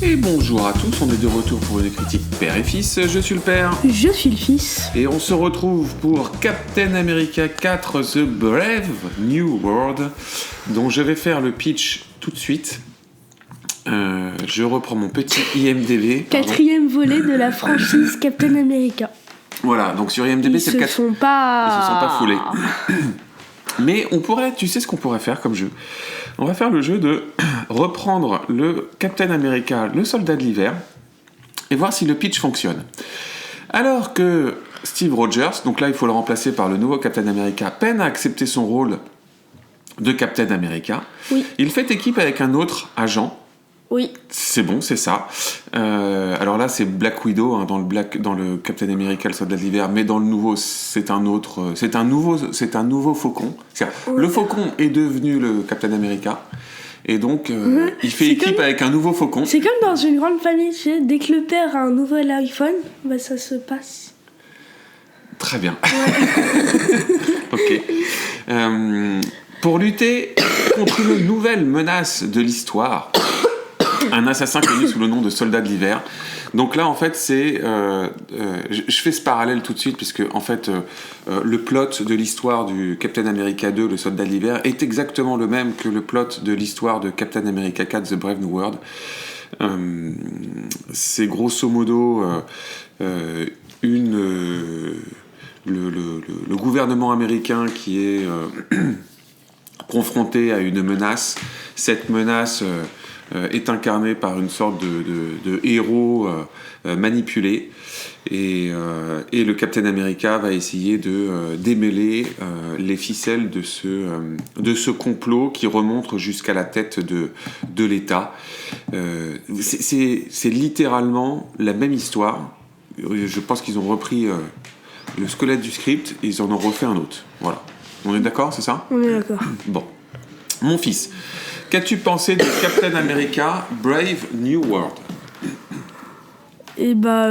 Et bonjour à tous, on est de retour pour une critique père et fils. Je suis le père. Je suis le fils. Et on se retrouve pour Captain America 4 The Brave New World, dont je vais faire le pitch tout de suite. Je reprends mon petit IMDb. Quatrième volet de la franchise Captain America. Voilà, donc sur IMDb, c'est le 4. Ils se sont pas foulés. Mais on pourrait, tu sais ce qu'on pourrait faire comme jeu ? On va faire le jeu de reprendre le Captain America, le soldat de l'hiver, et voir si le pitch fonctionne. Alors que Steve Rogers, donc là il faut le remplacer par le nouveau Captain America, peine à accepter son rôle de Captain America, oui. Il fait équipe avec un autre agent. Oui. C'est bon, c'est ça. Alors là, c'est Black Widow dans le Captain America, le soldat de l'hiver, mais dans le nouveau, c'est un nouveau Faucon. Oui. Le Faucon est devenu le Captain America, et donc il fait équipe avec un nouveau Faucon. C'est comme dans une grande famille, tu sais, dès que le père a un nouvel iPhone, bah ça se passe. Très bien. Ouais. Ok. Pour lutter contre une nouvelle menace de l'histoire, un assassin connu sous le nom de soldat de l'hiver. Donc là, en fait, c'est... je fais ce parallèle tout de suite, puisque, en fait, le plot de l'histoire du Captain America 2, le soldat de l'hiver, est exactement le même que le plot de l'histoire de Captain America 4, The Brave New World. C'est grosso modo le gouvernement américain qui est confronté à une menace. Cette menace... est incarné par une sorte de héros manipulé, et le Captain America va essayer de démêler les ficelles de ce complot qui remonte jusqu'à la tête de l'État. C'est littéralement la même histoire. Je pense qu'ils ont repris le squelette du script et ils en ont refait un autre. Voilà. On est d'accord, c'est ça ? On est d'accord. Bon. Mon fils, qu'as-tu pensé de Captain America Brave New World ? Eh bah...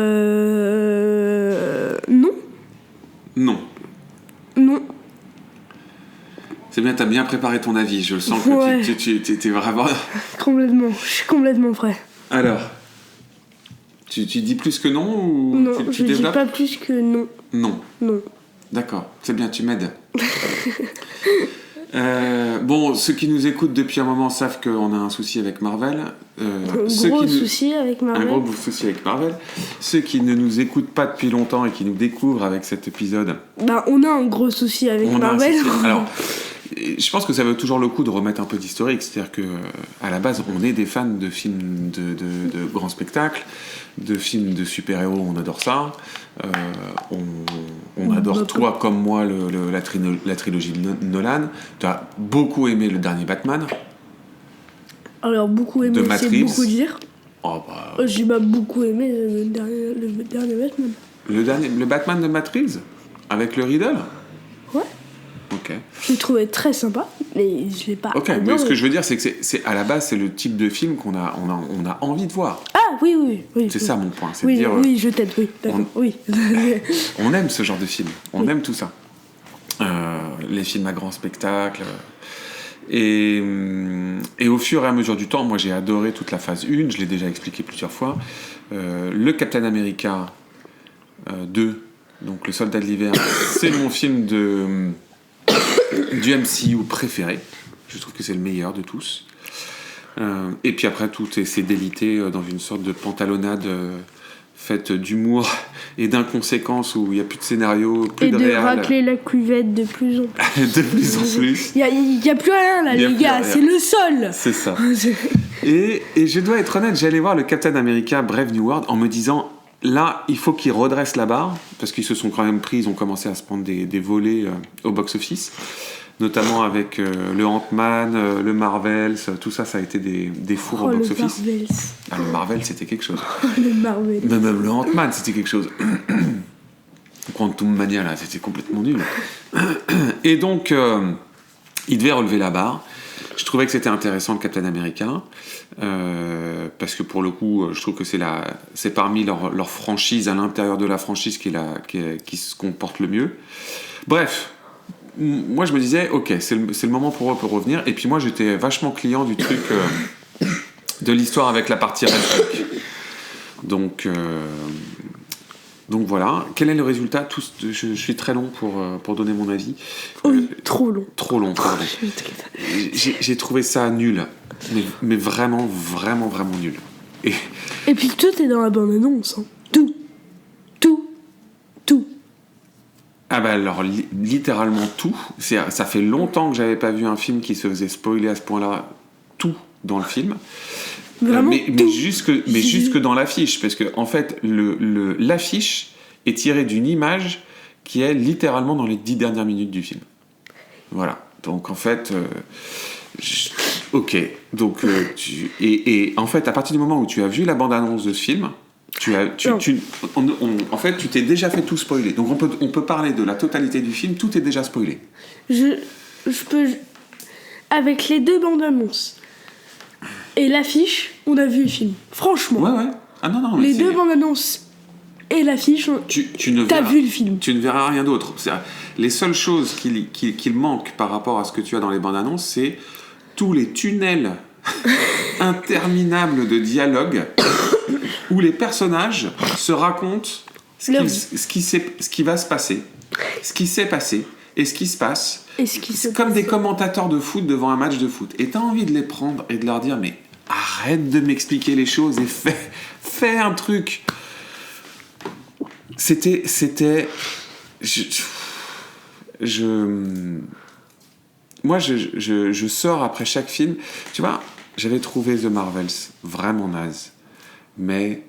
Non. Non. Non. C'est bien, t'as bien préparé ton avis, je le sens que tu t'es vraiment... Complètement, je suis complètement prêt. Alors, tu dis plus que non ou non, tu je dis pas plus que non. Non. Non. D'accord, c'est bien, tu m'aides. Bon, ceux qui nous écoutent depuis un moment savent qu'on a un souci avec Marvel. Un gros souci avec Marvel. Ceux qui ne nous écoutent pas depuis longtemps et qui nous découvrent avec cet épisode... Bah, on a un gros souci avec Marvel. Alors, je pense que ça vaut toujours le coup de remettre un peu d'historique. C'est-à-dire qu'à la base, on est des fans de films de grands spectacles, de films de super-héros, on adore ça. On adore, toi comme moi, la trilogie de Nolan. Tu as beaucoup aimé le dernier Batman. Alors, beaucoup aimé, c'est beaucoup dire. Oh, bah... J'ai pas beaucoup aimé le dernier Batman. Le Batman de Matt Reeves avec le Riddle. Ouais. Ok. Je l'ai trouvé très sympa, mais je l'ai pas adoré. Mais ce que je veux dire, c'est que à la base, c'est le type de film qu'on a envie de voir. Ah oui. C'est ça mon point, c'est oui, de dire... Oui, je t'aide, oui, d'accord, oui. On aime ce genre de film, on aime tout ça. Les films à grand spectacle... Et au fur et à mesure du temps, moi j'ai adoré toute la phase 1, je l'ai déjà expliqué plusieurs fois. Le Captain America 2, donc le soldat de l'hiver, c'est mon film du MCU préféré. Je trouve que c'est le meilleur de tous. Et puis après, tout s'est délité dans une sorte de pantalonnade faite d'humour et d'inconséquence où il n'y a plus de scénario, plus de réal. Et de racler la cuvette de plus en plus. De plus en plus. Il n'y a plus rien là, les gars, c'est le sol. C'est ça. et je dois être honnête, j'allais voir le Captain America Brave New World en me disant, là, il faut qu'ils redressent la barre, parce qu'ils se sont quand même pris, ils ont commencé à se prendre des volets au box-office, notamment avec le Ant-Man, le Marvels, tout ça, ça a été des fours au box-office. Le Marvel, c'était quelque chose. Le Marvel. Même le Ant-Man, c'était quelque chose. Quantum Mania, là, c'était complètement nul. Et donc, il devait relever la barre. Je trouvais que c'était intéressant, le Captain America, parce que pour le coup, je trouve que c'est parmi leurs franchises, à l'intérieur de la franchise, qui se comporte le mieux. Bref, moi je me disais, ok, c'est le moment pour eux pour revenir. Et puis moi, j'étais vachement client du truc de l'histoire avec la partie Red Hulk. Donc voilà. Quel est le résultat? Je suis très long pour donner mon avis. Oui, trop long. Trop long, pardon. J'ai trouvé ça nul. Mais vraiment, vraiment, vraiment nul. Et puis tout est dans la bande-annonce. Hein. Tout. Ah bah alors, littéralement tout. Ça fait longtemps que j'avais pas vu un film qui se faisait spoiler à ce point-là, tout dans le film. Vraiment mais jusque dans l'affiche, parce que en fait, l'affiche est tirée d'une image qui est littéralement dans les 10 dernières minutes du film. Voilà. Donc en fait, ok. Donc et en fait, à partir du moment où tu as vu la bande-annonce de ce film, en fait, tu t'es déjà fait tout spoiler. Donc on peut parler de la totalité du film, tout est déjà spoilé. Je peux... Avec les 2 bandes-annonces et l'affiche, on a vu le film. Franchement. Ouais. Ah non. Les 2 bandes-annonces et l'affiche, t'as vu le film. Tu ne verras rien d'autre. Les seules choses qu'il manque par rapport à ce que tu as dans les bandes-annonces, c'est tous les tunnels interminables de dialogue où les personnages se racontent ce qui va se passer, ce qui s'est passé et ce qui se passe. C'est comme des commentateurs de foot devant un match de foot. Et t'as envie de les prendre et de leur dire, mais arrête de m'expliquer les choses et fais un truc. Moi, je sors après chaque film. Tu vois, j'avais trouvé The Marvels vraiment naze. Mais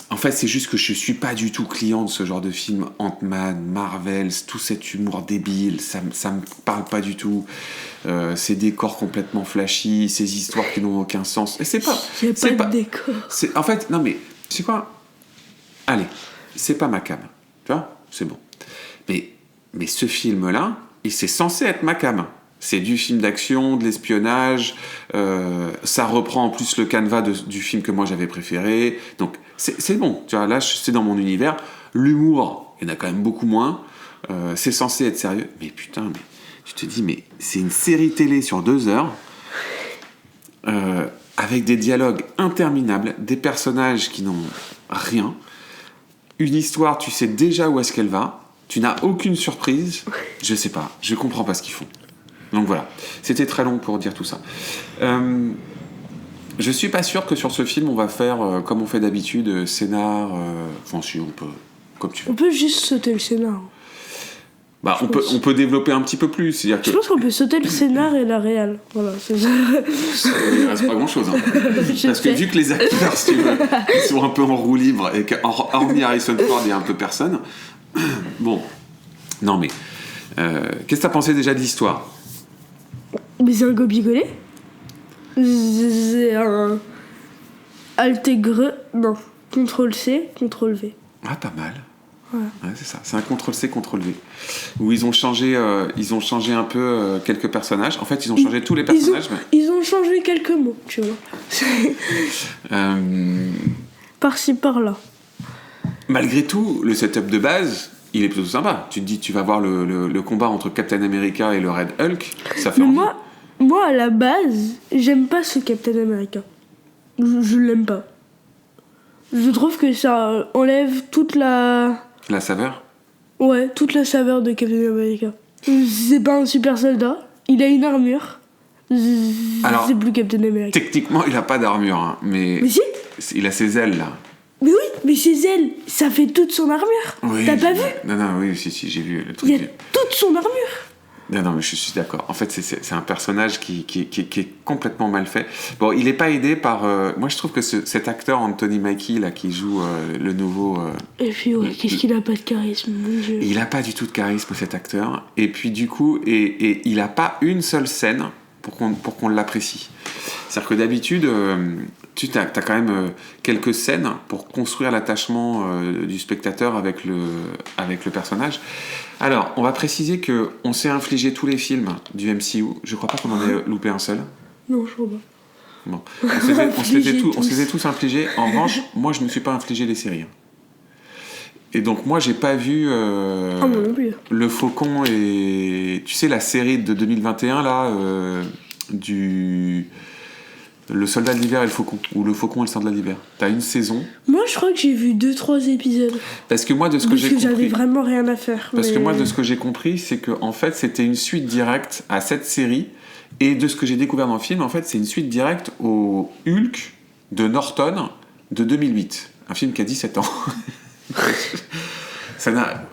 en fait, c'est juste que je suis pas du tout client de ce genre de film. Ant-Man, Marvels, tout cet humour débile, ça me parle pas du tout. Ces décors complètement flashy, ces histoires qui n'ont aucun sens. Et c'est pas de décor. En fait, non mais, tu sais quoi? Allez, c'est pas ma cam. Tu vois? C'est bon. Mais ce film-là, c'est censé être ma cam. C'est du film d'action, de l'espionnage. Ça reprend en plus le canevas du film que moi j'avais préféré. Donc c'est bon. Tu vois, là, c'est dans mon univers. L'humour, il y en a quand même beaucoup moins. C'est censé être sérieux. Mais putain, tu te dis, mais c'est une série télé sur 2 heures. Avec des dialogues interminables, des personnages qui n'ont rien. Une histoire, tu sais déjà où est-ce qu'elle va. Tu n'as aucune surprise. Je sais pas. Je comprends pas ce qu'ils font. Donc voilà, c'était très long pour dire tout ça. Je suis pas sûr que sur ce film on va faire comme on fait d'habitude, scénar. Enfin si on peut, comme tu veux. On peut juste sauter le scénar. Bah on peut développer un petit peu plus. Je pense qu'on peut sauter le scénar et la réal. Voilà, c'est ça. Il reste pas grand chose. Hein. Parce que vu que les acteurs, si tu veux, ils sont un peu en roue libre et qu'hormis Harrison Ford, il y a un peu personne. Bon, non mais qu'est-ce que t'as pensé déjà de l'histoire? Mais c'est un copier-coller. C'est un non, CTRL-C, CTRL-V. Ah, pas mal. Voilà. Ouais, c'est ça. C'est un CTRL-C, CTRL-V. Où ils ont changé un peu quelques personnages. En fait, ils ont changé tous les personnages. Ils ont changé quelques mots, tu vois. Par-ci, par-là. Malgré tout, le setup de base, il est plutôt sympa. Tu te dis, tu vas voir le combat entre Captain America et le Red Hulk. Ça fait envie. Moi, à la base, j'aime pas ce Captain America. Je l'aime pas. Je trouve que ça enlève toute la... La saveur? Ouais, toute la saveur de Captain America. C'est pas un super soldat. Il a une armure. Alors, c'est plus Captain America. Techniquement, il a pas d'armure, hein, mais si. Il a ses ailes, là. Mais oui, mais ses ailes, ça fait toute son armure. Oui, t'as pas vu? Non, oui, si, j'ai vu le truc. Il y a toute son armure. Non, mais je suis d'accord. En fait, c'est un personnage qui est complètement mal fait. Bon, il n'est pas aidé par... moi, je trouve que cet acteur, Anthony Mackie, là, qui joue le nouveau... Et puis, ouais, qu'est-ce qu'il a pas de charisme, mon Dieu. Il n'a pas du tout de charisme, cet acteur. Et puis, du coup, et il n'a pas une seule scène pour qu'on l'apprécie. C'est-à-dire que d'habitude, tu as quand même quelques scènes pour construire l'attachement du spectateur avec le personnage. Alors, on va préciser qu'on s'est infligé tous les films du MCU. Je crois pas qu'on en ait loupé un seul. Non, je crois pas. Bon. On se les a tous infligés. En revanche, moi, je ne me suis pas infligé les séries. Et donc, moi, j'ai pas vu moi non plus. Le Faucon et... Tu sais, la série de 2021, là, Le soldat de l'hiver et le faucon, ou le faucon et le soldat de l'hiver. T'as une saison. Moi, je crois que j'ai vu 2-3 épisodes. Parce que moi, de ce que Parce j'ai que compris... j'avais vraiment rien à faire. Parce mais... que moi, de ce que j'ai compris, c'est que en fait, c'était une suite directe à cette série. Et de ce que j'ai découvert dans le film, en fait, c'est une suite directe au Hulk de Norton de 2008. Un film qui a 17 ans.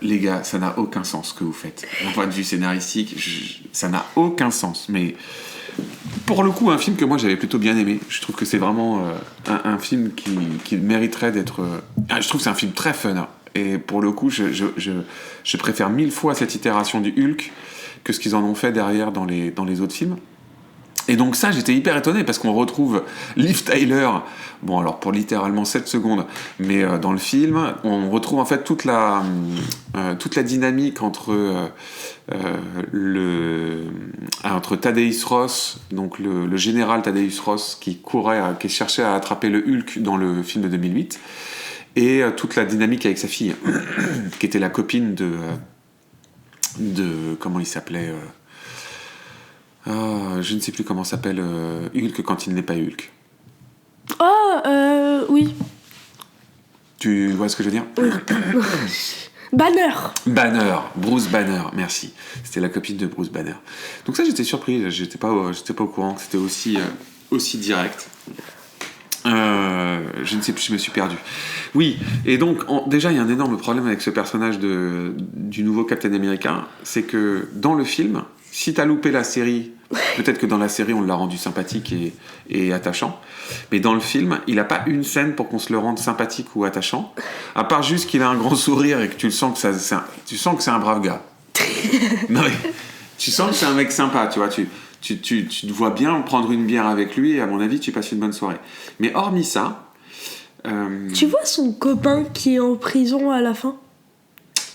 Les gars, ça n'a aucun sens ce que vous faites. D'un point de vue scénaristique, ça n'a aucun sens. Mais pour le coup, un film que moi j'avais plutôt bien aimé. Je trouve que c'est vraiment un film qui mériterait d'être... je trouve que c'est un film très fun. Hein. Et pour le coup, je préfère 1000 fois cette itération du Hulk que ce qu'ils en ont fait derrière dans les autres films. Et donc ça, j'étais hyper étonné parce qu'on retrouve Liv Tyler, bon alors pour littéralement 7 secondes, mais dans le film, on retrouve en fait toute la dynamique entre Thaddeus Ross, donc le général Thaddeus Ross qui cherchait à attraper le Hulk dans le film de 2008, et toute la dynamique avec sa fille, qui était la copine de comment il s'appelait je ne sais plus comment s'appelle Hulk quand il n'est pas Hulk. Oui. Tu vois ce que je veux dire? Oui. Banner, Bruce Banner, merci. C'était la copine de Bruce Banner. Donc ça, j'étais surpris, j'étais pas au courant que c'était aussi direct. Je ne sais plus, je me suis perdu. Oui, et donc déjà il y a un énorme problème avec ce personnage du nouveau Captain America, c'est que dans le film, si t'as loupé la série, peut-être que dans la série on l'a rendu sympathique et attachant, mais dans le film, il n'a pas une scène pour qu'on se le rende sympathique ou attachant, à part juste qu'il a un grand sourire et que tu sens que c'est un brave gars. Non, mais, tu sens que c'est un mec sympa, tu vois, tu te vois bien prendre une bière avec lui et à mon avis tu passes une bonne soirée. Mais hormis ça... Tu vois son copain qui est en prison à la fin?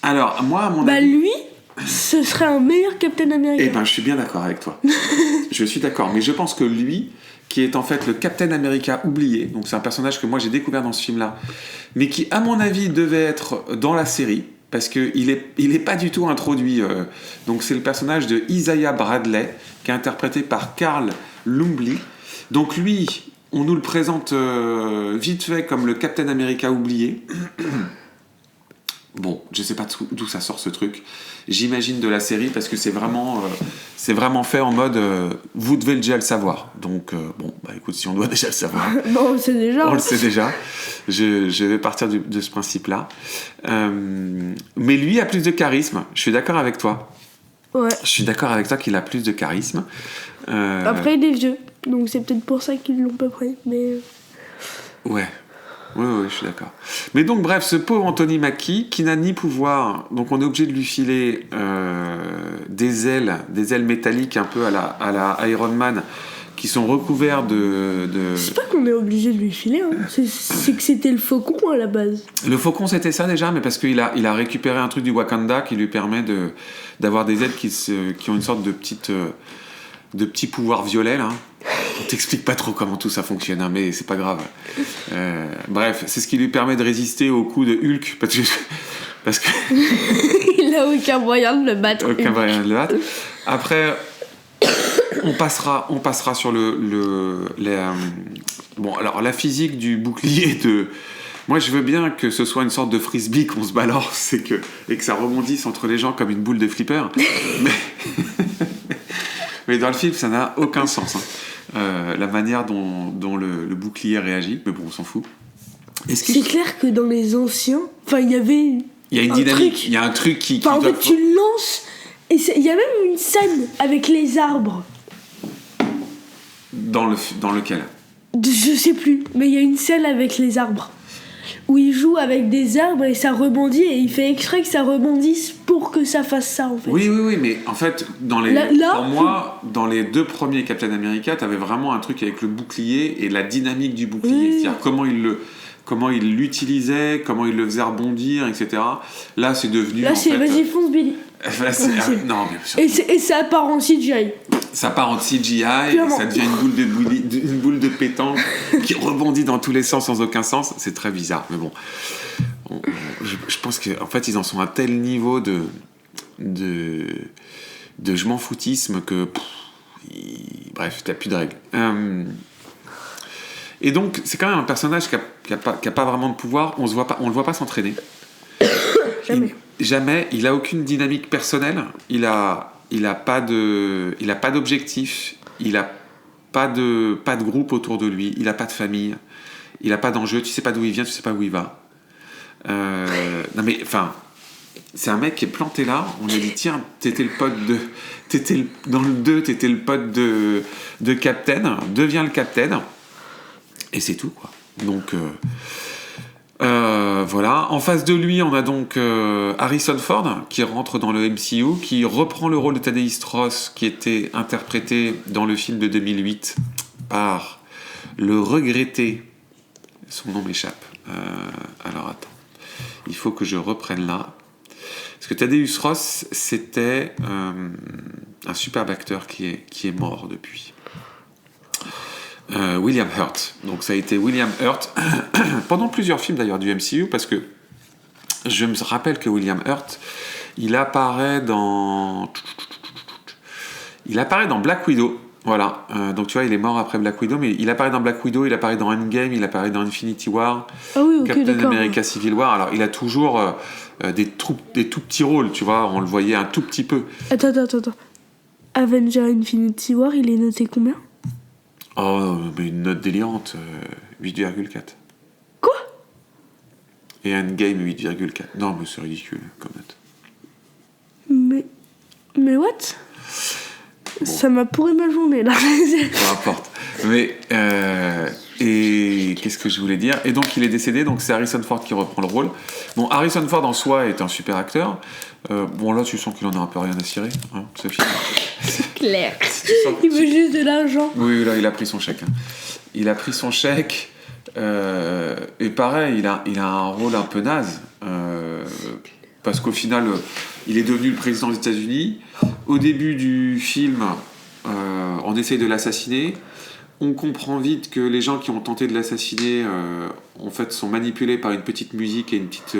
Alors, moi, à mon avis... lui, ce serait un meilleur Captain America. Eh ben, je suis bien d'accord avec toi. Je suis d'accord, mais je pense que lui, qui est en fait le Captain America oublié, donc c'est un personnage que moi j'ai découvert dans ce film-là, mais qui, à mon avis, devait être dans la série, parce qu'il est pas du tout introduit. Donc c'est le personnage de Isaiah Bradley, qui est interprété par Carl Lumbly. Donc lui... On nous le présente vite fait comme le Captain America oublié. Bon, je sais pas d'où ça sort ce truc. J'imagine de la série parce que c'est vraiment fait en mode vous devez déjà le savoir. Donc écoute, si on doit déjà le savoir. Non, on le sait déjà. On le sait déjà. Je vais partir de ce principe-là. Mais lui a plus de charisme. Je suis d'accord avec toi. Ouais. Je suis d'accord avec toi qu'il a plus de charisme. Après, il est vieux. Donc c'est peut-être pour ça qu'ils l'ont pas pris, mais... Ouais, je suis d'accord. Mais donc, bref, ce pauvre Anthony Mackie, qui n'a ni pouvoir, donc on est obligé de lui filer des ailes métalliques un peu à la Iron Man, qui sont recouverts de... C'est pas qu'on est obligé de lui filer, hein. C'est que c'était le faucon à la base. Le faucon, c'était ça déjà, mais parce qu'il a récupéré un truc du Wakanda qui lui permet d'avoir des ailes qui ont une sorte de petits pouvoirs violets, là. On t'explique pas trop comment tout ça fonctionne, hein, mais c'est pas grave. Bref, c'est ce qui lui permet de résister aux coups de Hulk, parce que il a aucun moyen de le battre. Aucun moyen de le battre. Après, on passera sur bon, alors la physique du bouclier de... Moi, je veux bien que ce soit une sorte de frisbee qu'on se balance et que ça rebondisse entre les gens comme une boule de flipper. Mais dans le film, ça n'a aucun sens. Hein. La manière dont le bouclier réagit, mais bon, on s'en fout. C'est clair que dans les anciens, il y avait... Il y a une dynamique, il y a un truc qui... en fait, tu le lances, et il y a même une scène avec les arbres. Dans lequel? Je sais plus, mais il y a une scène avec les arbres. Où il joue avec des arbres et ça rebondit, et il fait exprès que ça rebondisse pour que ça fasse ça, en fait. Oui, mais en fait, pour moi, dans les 2 premiers Captain America, t'avais vraiment un truc avec le bouclier et la dynamique du bouclier. Oui. C'est-à-dire comment il l'utilisait, comment il le faisait rebondir, etc. Là, c'est devenu... Là, c'est vas-y, fonce, Billy. Non, mais et ça part en CGI. Ça part en CGI, et ça devient une boule de pétanque qui rebondit dans tous les sens sans aucun sens. C'est très bizarre, mais bon. Je pense qu'en fait, ils en sont à un tel niveau de je m'en foutisme que... bref, t'as plus de règles. Et donc, c'est quand même un personnage qui a pas vraiment de pouvoir. On le voit pas s'entraîner. Jamais. Jamais. Il a aucune dynamique personnelle. Il a pas d'objectif. Il a pas de groupe autour de lui. Il a pas de famille. Il a pas d'enjeu. Tu sais pas d'où il vient. Tu sais pas où il va. Non mais, enfin, c'est un mec qui est planté là. On lui a dit, tiens, dans le 2, t'étais le pote de Captain. Deviens le Captain. Et c'est tout, quoi. Donc, voilà. En face de lui, on a donc Harrison Ford, qui rentre dans le MCU, qui reprend le rôle de Thaddeus Ross, qui était interprété dans le film de 2008 par le regretté... Son nom m'échappe. Alors, attends. Il faut que je reprenne là. Parce que Thaddeus Ross, c'était un superbe acteur qui est mort depuis. William Hurt. Donc ça a été William Hurt pendant plusieurs films d'ailleurs du MCU, parce que je me rappelle que William Hurt, il apparaît dans Black Widow. Voilà. Donc tu vois, il est mort après Black Widow, mais il apparaît dans Black Widow, il apparaît dans Endgame, il apparaît dans Infinity War, Captain America Civil War. Alors il a toujours des tout petits rôles, tu vois, on le voyait un tout petit peu. Attends. Avenger Infinity War, il est noté combien ? Oh, mais une note délirante, 8,4. Quoi ? Et Endgame, 8,4. Non, mais c'est ridicule comme note. Mais what ? Bon. Ça m'a pourri ma journée, là. Peu importe. Mais, et qu'est-ce que je voulais dire ? Et donc, il est décédé, donc c'est Harrison Ford qui reprend le rôle. Bon, Harrison Ford, en soi, est un super acteur. Bon, là, tu sens qu'il en a un peu rien à cirer, hein, ce film. C'est clair. Il veut juste de l'argent. Oui, là, il a pris son chèque. Hein. Il a pris son chèque. Et pareil, il a un rôle un peu naze. Parce qu'au final, il est devenu le président des États-Unis. Au début du film, on essaye de l'assassiner. On comprend vite que les gens qui ont tenté de l'assassiner, en fait, sont manipulés par une petite musique et une petite,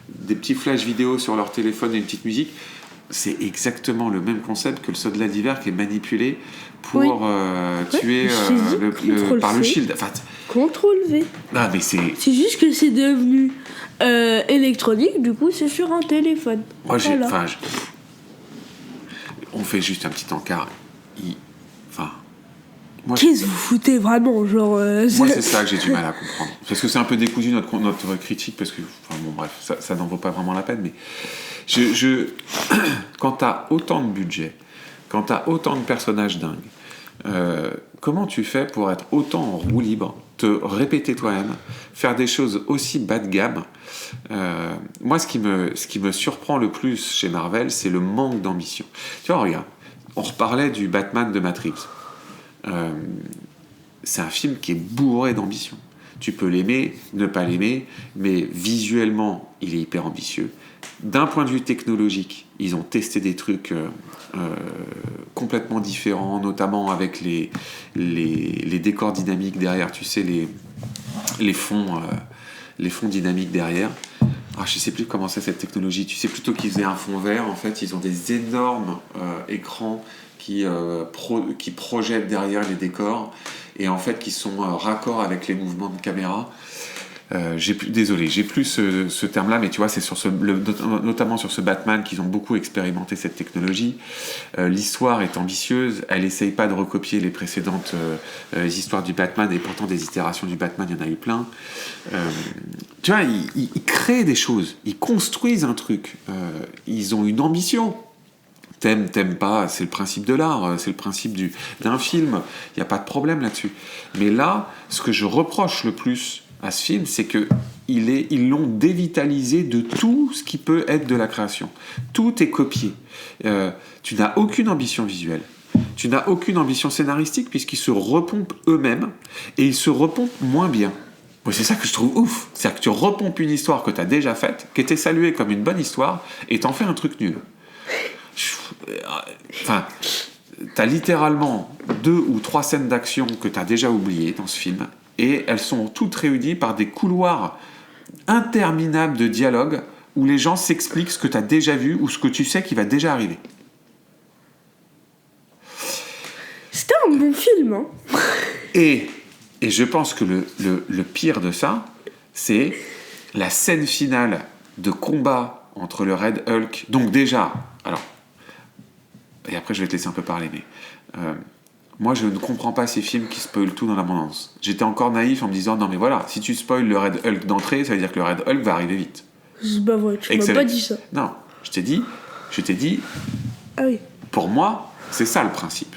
des petits flashs vidéo sur leur téléphone et une petite musique. C'est exactement le même concept que le soldat d'hiver qui est manipulé pour tuer par le shield. Enfin, CTRL-V. Ah, mais c'est juste que c'est devenu électronique, du coup c'est sur un téléphone. Moi, voilà. On fait juste un petit encart. Qu'est-ce que vous foutez vraiment, genre Moi, c'est ça que j'ai du mal à comprendre. Parce que c'est un peu décousu notre critique, parce que, bon, bref, ça n'en vaut pas vraiment la peine, mais quand t'as autant de budget, quand t'as autant de personnages dingues, comment tu fais pour être autant en roue libre, te répéter toi-même, faire des choses aussi bas de gamme? Moi, ce qui me surprend le plus chez Marvel, c'est le manque d'ambition. Tu vois, regarde, on reparlait du Batman de Matrix. C'est un film qui est bourré d'ambition. Tu peux l'aimer, ne pas l'aimer, mais visuellement, il est hyper ambitieux. D'un point de vue technologique, ils ont testé des trucs complètement différents, notamment avec les décors dynamiques derrière, tu sais, les fonds dynamiques derrière. Ah, je sais plus comment c'est cette technologie. Tu sais, plutôt qu'ils faisaient un fond vert, en fait, ils ont des énormes écrans qui projettent derrière les décors et en fait qui sont raccords avec les mouvements de caméra. J'ai plus ce terme-là, mais tu vois, c'est notamment sur ce Batman qu'ils ont beaucoup expérimenté cette technologie. L'histoire est ambitieuse, elle essaye pas de recopier les précédentes histoires du Batman, et pourtant des itérations du Batman, il y en a eu plein. Tu vois, ils créent des choses, ils construisent un truc, ils ont une ambition. T'aimes pas, c'est le principe de l'art, c'est le principe d'un film, il n'y a pas de problème là-dessus. Mais là, ce que je reproche le plus à ce film, c'est qu'ils l'ont dévitalisé de tout ce qui peut être de la création. Tout est copié. Tu n'as aucune ambition visuelle. Tu n'as aucune ambition scénaristique, puisqu'ils se repompent eux-mêmes, et ils se repompent moins bien. Moi, c'est ça que je trouve ouf. C'est-à-dire que tu repompes une histoire que tu as déjà faite, qui était saluée comme une bonne histoire, et t'en fais un truc nul. Enfin, t'as littéralement 2 ou 3 scènes d'action que t'as déjà oubliées dans ce film, et elles sont toutes réunies par des couloirs interminables de dialogue où les gens s'expliquent ce que t'as déjà vu ou ce que tu sais qui va déjà arriver. C'était un bon film, hein. Et Et je pense que le pire de ça, c'est la scène finale de combat entre le Red Hulk. Donc déjà, alors, et après je vais te laisser un peu parler, mais moi je ne comprends pas ces films qui spoilent tout dans l'abondance. J'étais encore naïf en me disant, non mais voilà, si tu spoil le Red Hulk d'entrée, ça veut dire que le Red Hulk va arriver vite. C'est pas vrai, tu m'as Excellent. pas dit ça. Non, je t'ai dit, Ah oui. pour moi, c'est ça le principe.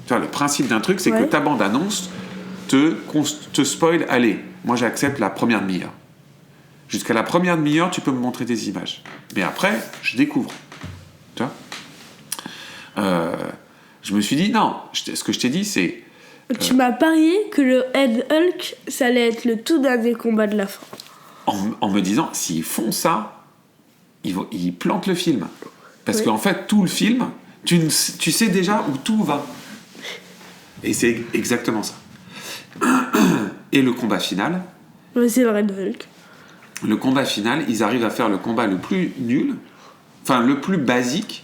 Tu vois, le principe d'un truc, c'est Ouais. que ta bande-annonce te spoil, allez, moi j'accepte la première demi-heure. Jusqu'à la première demi-heure, tu peux me montrer des images. Mais après, je découvre. Tu vois je me suis dit, non, ce que je t'ai dit, c'est... Tu m'as parié que le Red Hulk, ça allait être le tout dernier combat de la fin. En me disant, s'ils font ça, ils plantent le film. Parce Oui. qu'en fait, tout le film, tu sais déjà où tout va. Et c'est exactement ça. Et le combat final, Ouais, c'est le Red Hulk. ils arrivent à faire le combat le plus nul, enfin le plus basique,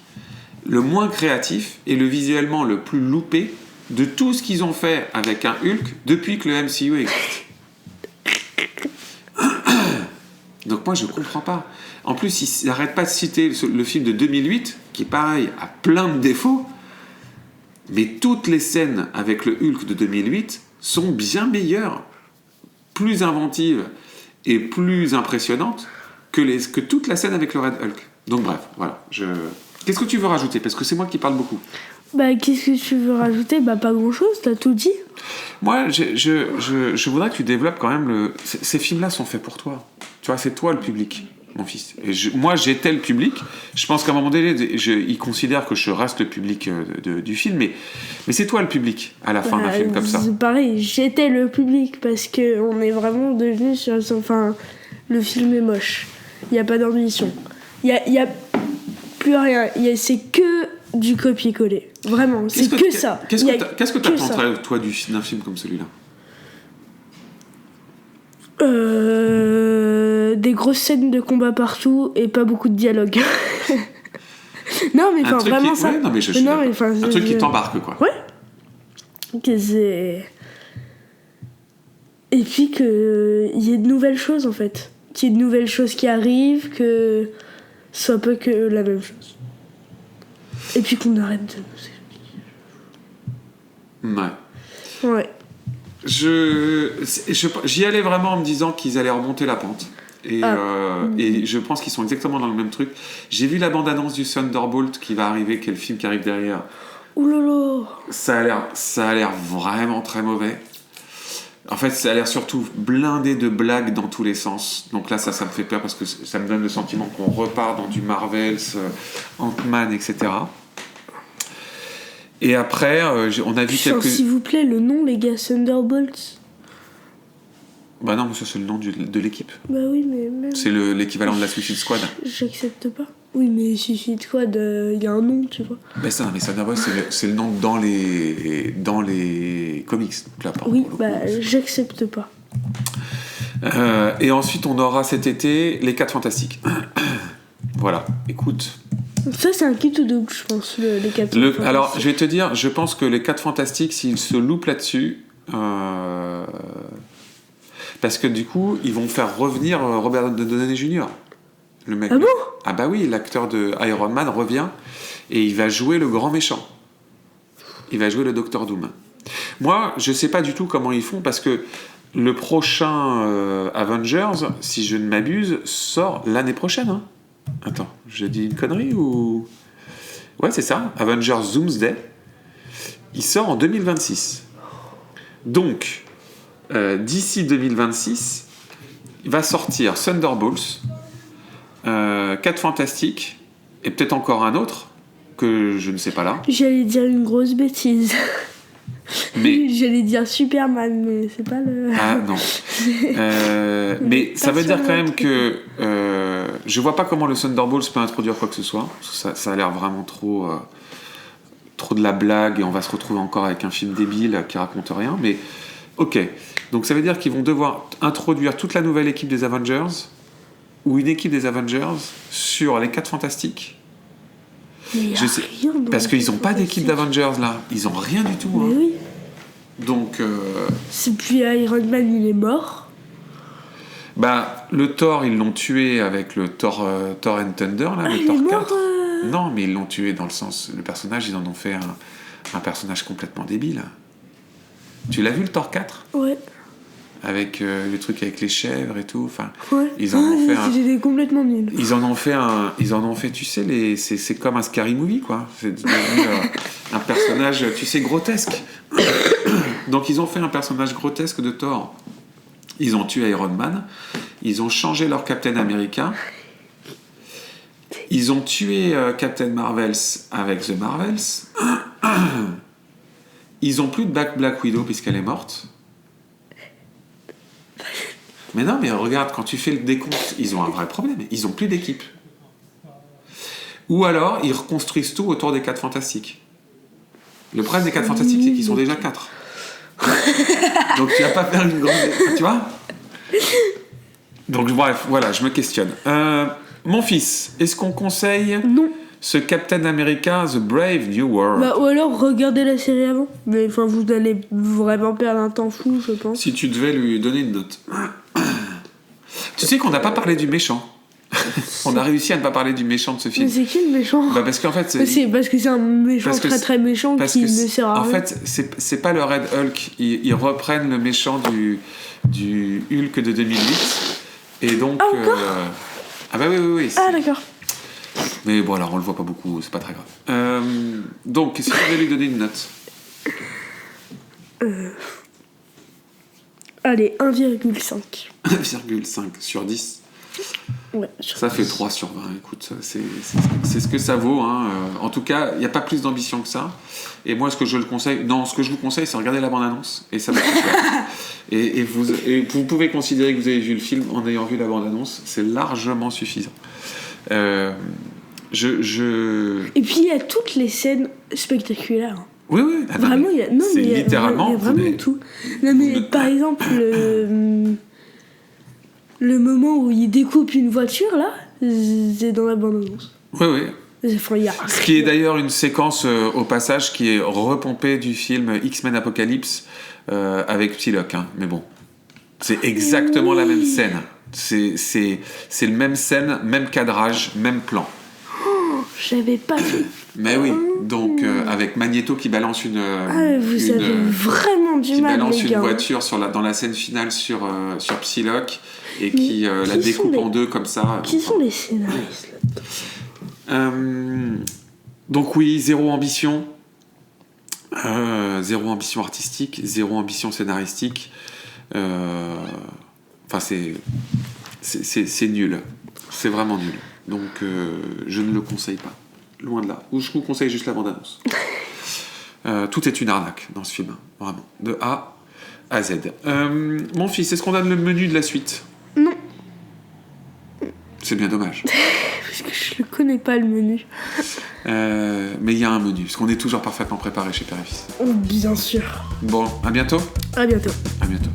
le moins créatif et le visuellement le plus loupé de tout ce qu'ils ont fait avec un Hulk depuis que le MCU existe. Donc moi je comprends pas. En plus ils n'arrêtent pas de citer le film de 2008 qui pareil a plein de défauts, mais toutes les scènes avec le Hulk de 2008 sont bien meilleures, plus inventives et plus impressionnantes que toute la scène avec le Red Hulk. Donc bref, voilà. Qu'est-ce que tu veux rajouter ? Parce que c'est moi qui parle beaucoup. Bah, qu'est-ce que tu veux rajouter ? Bah, pas grand-chose, t'as tout dit. Moi, je voudrais que tu développes quand même ces films-là sont faits pour toi. Tu vois, c'est toi le public, mon fils. Et moi, j'étais le public. Je pense qu'à un moment donné, ils considèrent que je reste le public du film, mais c'est toi le public à la fin d'un film comme ça. C'est pareil, j'étais le public parce que on est vraiment devenu sur... Enfin, le film est moche. Il n'y a pas d'ambition. Il y a plus rien. C'est que du copier-coller. Vraiment, c'est que ça. Qu'est-ce que que t'attendrais, toi, d'un film comme celui-là ? Des grosses scènes de combat partout et pas beaucoup de dialogue. Non, mais enfin, vraiment ça. Ouais, non, mais je suis Non, mais, d'accord. enfin, Un truc qui t'embarque, quoi. Ouais. Que c'est... Et puis qu'il y ait de nouvelles choses, en fait. Qu'il y ait de nouvelles choses qui arrivent, que ce soit pas que la même chose. Et puis qu'on arrête de... Ouais. Ouais. J'y allais vraiment en me disant qu'ils allaient remonter la pente. Et je pense qu'ils sont exactement dans le même truc. J'ai vu la bande-annonce du Thunderbolt qui va arriver, qui est le film qui arrive derrière. Ouh là là. Ça a l'air vraiment très mauvais. En fait, ça a l'air surtout blindé de blagues dans tous les sens. Donc là, ça me fait peur parce que ça me donne le sentiment qu'on repart dans du Marvels, Ant-Man, etc. Et après, on a vu quelques... S'il vous plaît, le nom, les gars, Thunderbolts. Bah non, mais ça c'est le nom de l'équipe. Bah oui, mais même... C'est l'équivalent de la Suicide Squad. J'accepte pas. Oui, mais Suicide Squad, il y a un nom, tu vois. Mais ça, d'abord, c'est le nom dans les comics. Donc là, oui, j'accepte pas. Et ensuite, on aura cet été les 4 Fantastiques. Voilà, écoute. Ça, c'est un kit ou double, je pense, les 4 Fantastiques. Alors, je vais te dire, je pense que les 4 Fantastiques, s'ils se loupent là-dessus... Parce que du coup, ils vont faire revenir Robert Downey Jr. Le mec. Ah bon ? Ah bah oui, l'acteur de Iron Man revient et il va jouer le grand méchant. Il va jouer le Docteur Doom. Moi, je sais pas du tout comment ils font parce que le prochain Avengers, si je ne m'abuse, sort l'année prochaine. Hein. Attends, j'ai dit une connerie ou... Ouais, c'est ça. Avengers Doomsday. Il sort en 2026. Donc... d'ici 2026, il va sortir Thunderbolts, 4 Fantastiques, et peut-être encore un autre, que je ne sais pas là. J'allais dire une grosse bêtise. Mais... J'allais dire Superman, mais c'est pas le... Ah non. Mais ça veut dire quand même que... je vois pas comment le Thunderbolts peut introduire quoi que ce soit. Ça a l'air vraiment trop de la blague, et on va se retrouver encore avec un film débile qui raconte rien, mais... Ok, donc ça veut dire qu'ils vont devoir introduire toute la nouvelle équipe des Avengers ou une équipe des Avengers sur les 4 Fantastiques. Mais je sais, parce qu'ils n'ont pas d'équipe d'Avengers là, ils ont rien du tout. Mais hein. oui. Donc, Puis Iron Man, il est mort. bah, le Thor, ils l'ont tué avec le Thor and Thunder, là, le il Thor est mort, 4. Non, mais ils l'ont tué dans le sens... Le personnage, ils en ont fait un personnage complètement débile. Tu l'as vu, le Thor 4 ? Ouais. Avec le truc avec les chèvres et tout. Enfin, Ouais. ils en ont fait un... C'était complètement nul. Ils en ont fait, tu sais, c'est comme un scary movie, quoi. C'est devenu un personnage, tu sais, grotesque. Donc ils ont fait un personnage grotesque de Thor. Ils ont tué Iron Man. Ils ont changé leur Captain America. Ils ont tué Captain Marvels avec The Marvels. Ils ont plus de Black Widow puisqu'elle est morte. Mais non, mais regarde, quand tu fais le décompte, ils ont un vrai problème. Ils ont plus d'équipe. Ou alors, ils reconstruisent tout autour des 4 Fantastiques. Le problème des 4 Fantastiques, c'est qu'ils sont déjà 4. Donc tu vas pas faire une grande... Tu vois ? Donc bref, voilà, je me questionne. Mon fils, est-ce qu'on conseille Non. ce Captain America The Brave New World ? Bah, ou alors regardez la série avant. Mais enfin, vous allez vraiment perdre un temps fou, je pense. Si tu devais lui donner une note. Tu sais qu'on n'a pas parlé du méchant. On a réussi à ne pas parler du méchant de ce film. Mais c'est qui le méchant ? Bah parce qu'en fait... C'est parce que c'est un méchant très très méchant qui ne sert à rien. En fait, c'est pas le Red Hulk. Ils reprennent le méchant du Hulk de 2008. Et donc... Ah, encore Ah bah oui. Ah, d'accord. Mais bon, alors on le voit pas beaucoup, c'est pas très grave. Donc, si tu devais lui donner une note. Allez, 1,5. 1,5 sur 10. Ouais, Ça fait 3 sur 20. Écoute, c'est ce que ça vaut. Hein. En tout cas, il n'y a pas plus d'ambition que ça. Et moi, ce que je vous conseille, c'est regarder la bande-annonce. Et ça va et vous pouvez considérer que vous avez vu le film en ayant vu la bande-annonce. C'est largement suffisant. Et puis, il y a toutes les scènes spectaculaires. Oui. Vraiment, il y a... Non, c'est mais il y a littéralement... vraiment tout. Non, mais par exemple, le moment où il découpe une voiture, là, c'est dans la bande-annonce. Oui. Enfin, Ce qui est d'ailleurs une séquence, au passage, qui est repompée du film X-Men Apocalypse avec Psylocke. Hein. Mais bon, c'est exactement la même scène. C'est le même scène, même cadrage, même plan. J'avais pas vu. Mais oui, donc avec Magneto qui balance vous avez vraiment du mal, balance les une gars. voiture dans la scène finale sur Psylocke et qui la découpe en deux comme ça. Qui sont les scénaristes là? Donc oui, zéro ambition artistique, zéro ambition scénaristique. Enfin, c'est nul. C'est vraiment nul. Donc, je ne le conseille pas. Loin de là. Ou je vous conseille juste la bande-annonce. Tout est une arnaque dans ce film. Vraiment. De A à Z. Mon fils, est-ce qu'on donne le menu de la suite ? Non. C'est bien dommage. Parce que je ne connais pas le menu. Mais il y a un menu. Parce qu'on est toujours parfaitement préparé chez Père et Fils. Oh, bien sûr. Bon, à bientôt. À bientôt. À bientôt.